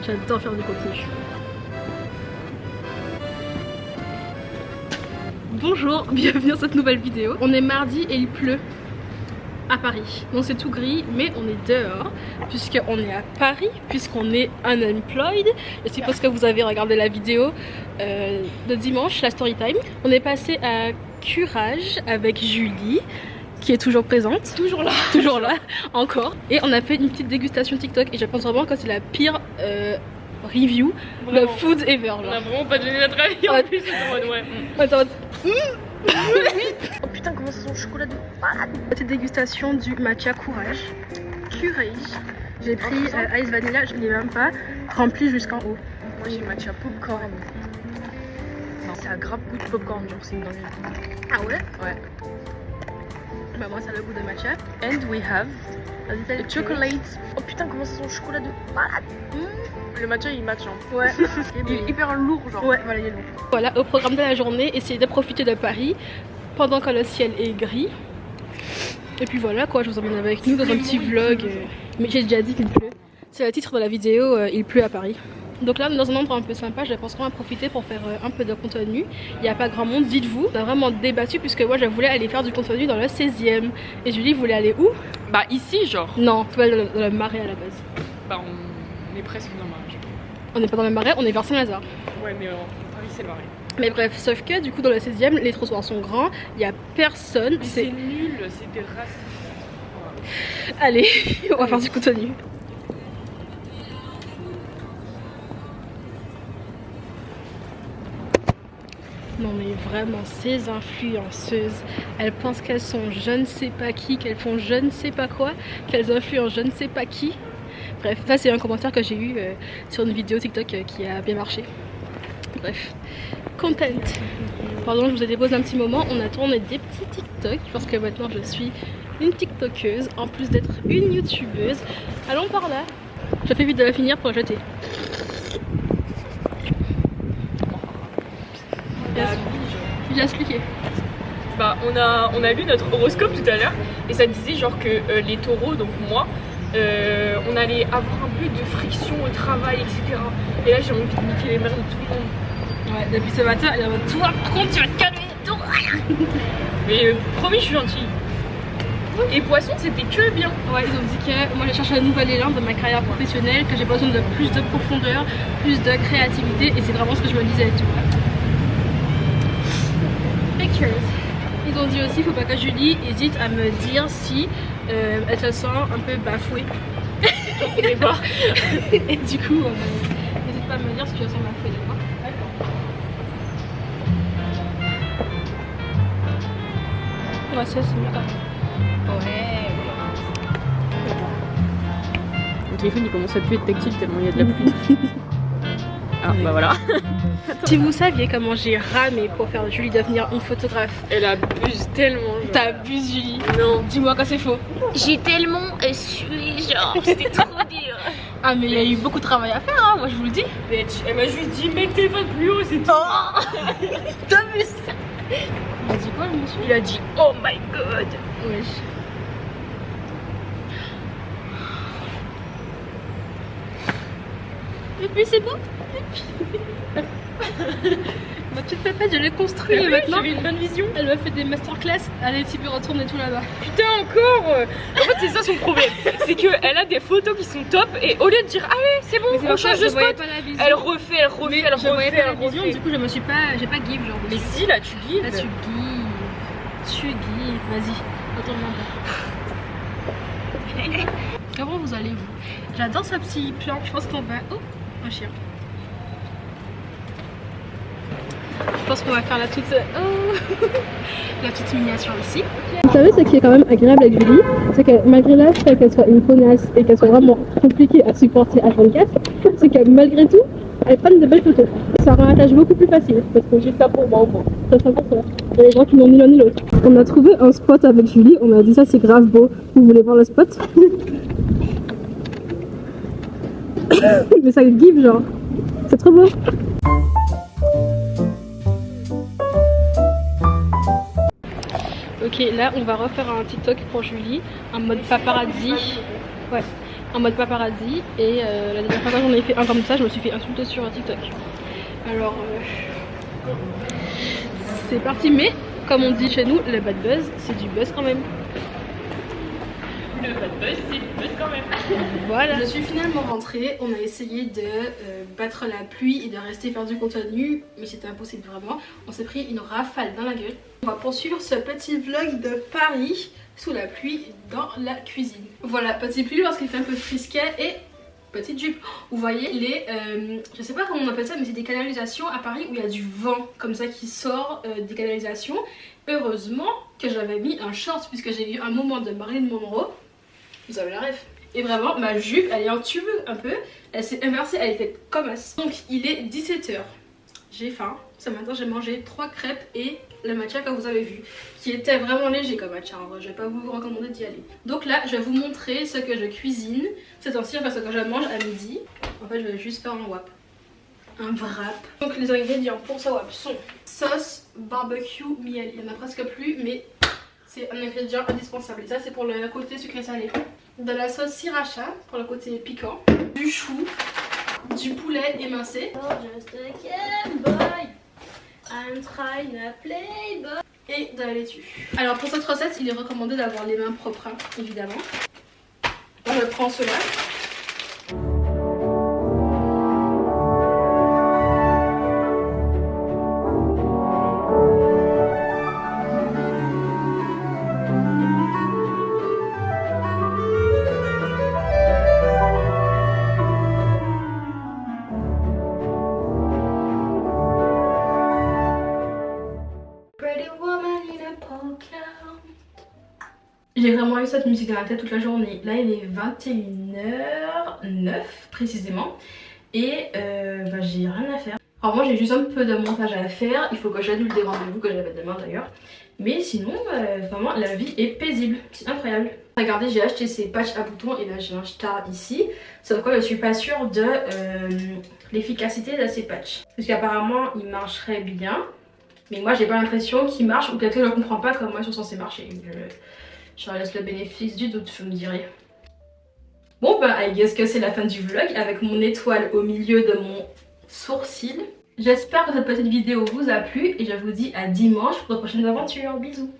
J'adore faire du contenu. Bonjour, bienvenue dans cette nouvelle vidéo. On est mardi et il pleut à Paris. Donc c'est tout gris, mais on est dehors puisqu'on est à Paris, puisqu'on est unemployed. Je suppose que vous avez regardé la vidéo de dimanche, la story time. On est passé à Curage avec Julie, qui est toujours présente. Toujours là, encore. Et on a fait une petite dégustation TikTok et je pense vraiment que c'est la pire review de food ever. Genre. On a vraiment pas donné notre avis en plus. Attends. Oh putain, comment ça sent le chocolat de malade. Petite dégustation du matcha Courage. J'ai pris ice vanilla, je ne l'ai même pas rempli jusqu'en haut. Moi j'ai matcha popcorn. Non, ça a grave goût de popcorn, genre c'est une dinguerie. Ah ouais? Ouais. Bah moi ça a le goût de matcha. And we have the chocolate. Oh putain, comment ça sent le chocolat de malade. Le matcha il match hein. Ouais. Il est hyper lourd genre. Ouais, voilà, il est lourd. Voilà, au programme de la journée, essayer de profiter de Paris pendant que le ciel est gris. Et puis voilà quoi, je vous emmène avec nous dans un petit vlog. Mais j'ai déjà dit qu'il pleut. C'est le titre de la vidéo, il pleut à Paris. Donc là on est dans un endroit un peu sympa, je pense qu'on va profiter pour faire un peu de contenu. Il n'y a pas grand monde, dites-vous. On a vraiment débattu puisque moi je voulais aller faire du contenu dans le 16e. Et Julie voulait aller où? Bah ici genre. Non, toi dans le Marais à la base. Bah on est presque dans le Marais. On n'est pas dans le Marais, on est vers Saint-Lazare. Ouais mais Paris c'est le Marais. Mais bref, sauf que du coup dans le 16e, les trottoirs sont grands, il n'y a personne. C'est nul, c'est des racistes. Allez, on va faire du contenu. Non mais vraiment, ces influenceuses, elles pensent qu'elles sont je ne sais pas qui, qu'elles font je ne sais pas quoi, qu'elles influencent je ne sais pas qui. Bref, ça c'est un commentaire que j'ai eu sur une vidéo TikTok qui a bien marché. Bref, content. Pardon, je vous ai déposé un petit moment, on a tourné des petits TikTok parce que maintenant je suis une TikTokeuse en plus d'être une YouTubeuse. Allons par là. Je fais vite de la finir pour la jeter. Bien expliqué. Bah on a lu notre horoscope tout à l'heure et ça disait genre que les taureaux, donc moi, on allait avoir un peu de friction au travail, etc. Et là j'ai envie de niquer les mains de tout le monde. Ouais, depuis ce matin, elle est en mode toi, par contre, tu vas te calmer, toi. Mais promis, je suis gentille. Et poisson, c'était que bien. Ouais, ils ont dit que moi, je cherche un nouvel élan dans ma carrière professionnelle, que j'ai besoin de plus de profondeur, plus de créativité, et c'est vraiment ce que je me disais et tout. Pictures. Ils ont dit aussi, faut pas que Julie hésite à me dire si elle se sent un peu bafouée. Et du coup, n'hésite pas à me dire si tu te sens bafouée, d'accord? Ouais, ça c'est mieux quand même. Ouais. Mon téléphone il commence à plus être tactile tellement il y a de la pluie. Ah bah voilà. Si vous saviez comment j'ai ramé pour faire Julie devenir une photographe. Elle abuse tellement. T'abuses Julie. Non. Dis-moi quand c'est faux. J'ai tellement sué genre. C'était trop dur. Ah mais il y a eu beaucoup de travail à faire hein, moi je vous le dis. Bitch, elle m'a juste dit mets tes téléphone plus haut, c'est tout. Oh t'abuses. Il a dit quoi le monsieur? Il a dit oh my god. Wesh. Et puis c'est beau. Ma petite pépette, je l'ai construit et maintenant j'avais une bonne vision. Elle m'a fait des masterclass. Allez, tu peux retourner tout là-bas. Putain encore. En fait c'est ça son problème. C'est qu'elle a des photos qui sont top et au lieu de dire allez c'est bon on change de spot, elle refait, elle refait, elle je voyais refait, pas la elle vision, refait. du coup je me suis pas, j'ai pas give genre. Mais si là tu gives. Là tu give. Tu give. Vas-y, retourne-moi. Comment vous allez-vous? J'adore ce petit plan, je pense qu'on va... Oh, un chien. Je pense qu'on va faire la toute... Oh la petite miniature ici. Vous savez ce qui est quand même agréable avec Julie, c'est que malgré le fait qu'elle soit une connasse et qu'elle soit vraiment compliquée à supporter à 24, c'est que malgré tout, elle prend de belles photos. Ça rend la tâche beaucoup plus facile, parce que juste ça pour moi au moins. Ça sera pour toi. Il y a des gens qui n'ont ni l'un ni l'autre. On a trouvé un spot avec Julie, on m'a dit ça c'est grave beau. Vous voulez voir le spot? Mais ça give genre. C'est trop beau. Ok, là on va refaire un TikTok pour Julie, en mode paparazzi. Ouais, en mode paparazzi. Et la dernière fois quand j'en ai fait un comme ça, je me suis fait insulter sur TikTok. Alors c'est parti, mais comme on dit chez nous, le bad buzz c'est du buzz quand même. Le bad buzz c'est du buzz quand même. Voilà. Je suis finalement rentrée, on a essayé de battre la pluie et de rester faire du contenu, mais c'était impossible vraiment. On s'est pris une rafale dans la gueule. On va poursuivre ce petit vlog de Paris sous la pluie dans la cuisine. Voilà, petite pluie parce qu'il fait un peu frisquet et petite jupe. Vous voyez les, je sais pas comment on appelle ça, mais c'est des canalisations à Paris où il y a du vent comme ça qui sort des canalisations. Heureusement que j'avais mis un short puisque j'ai eu un moment de Marilyn Monroe. Vous avez la ref. Et vraiment, ma jupe, elle est en tube un peu. Elle s'est inversée, elle était comme ça. Donc, il est 17 h. J'ai faim. Ce matin, j'ai mangé 3 crêpes et le matcha que vous avez vu. Qui était vraiment léger comme matcha. En vrai, je vais pas vous recommander d'y aller. Donc là, je vais vous montrer ce que je cuisine. C'est ainsi parce que quand je mange à midi, en fait, je vais juste faire un wrap. Un wrap. Donc, les ingrédients pour ce wrap sont sauce, barbecue, miel. Il y en a presque plus, mais c'est un ingrédient indispensable. Et ça, c'est pour le côté sucré salé. De la sauce sriracha pour le côté piquant. Du chou. Du poulet émincé. Oh, just a Game Boy. I'm trying to play boy. Et de la laitue. Alors pour cette recette, il est recommandé d'avoir les mains propres, hein, évidemment. Moi, je prends cela. J'ai vraiment eu cette musique dans la tête toute la journée. Là il est 21h09 précisément. Et j'ai rien à faire. Alors moi j'ai juste un peu de montage à faire. Il faut que j'annule des rendez-vous que j'avais demain d'ailleurs. Mais sinon vraiment la vie est paisible. C'est incroyable. Regardez, j'ai acheté ces patchs à boutons et là j'ai un star ici. C'est pourquoi je suis pas sûre de l'efficacité de ces patchs. Parce qu'apparemment ils marcheraient bien. Mais moi j'ai pas l'impression qu'ils marchent ou peut-être que je ne comprends pas comment ils sont censés marcher. Je leur laisse le bénéfice du doute, vous me direz. Bon bah, I guess que c'est la fin du vlog avec mon étoile au milieu de mon sourcil. J'espère que cette petite vidéo vous a plu et je vous dis à dimanche pour de prochaines aventures. Bisous.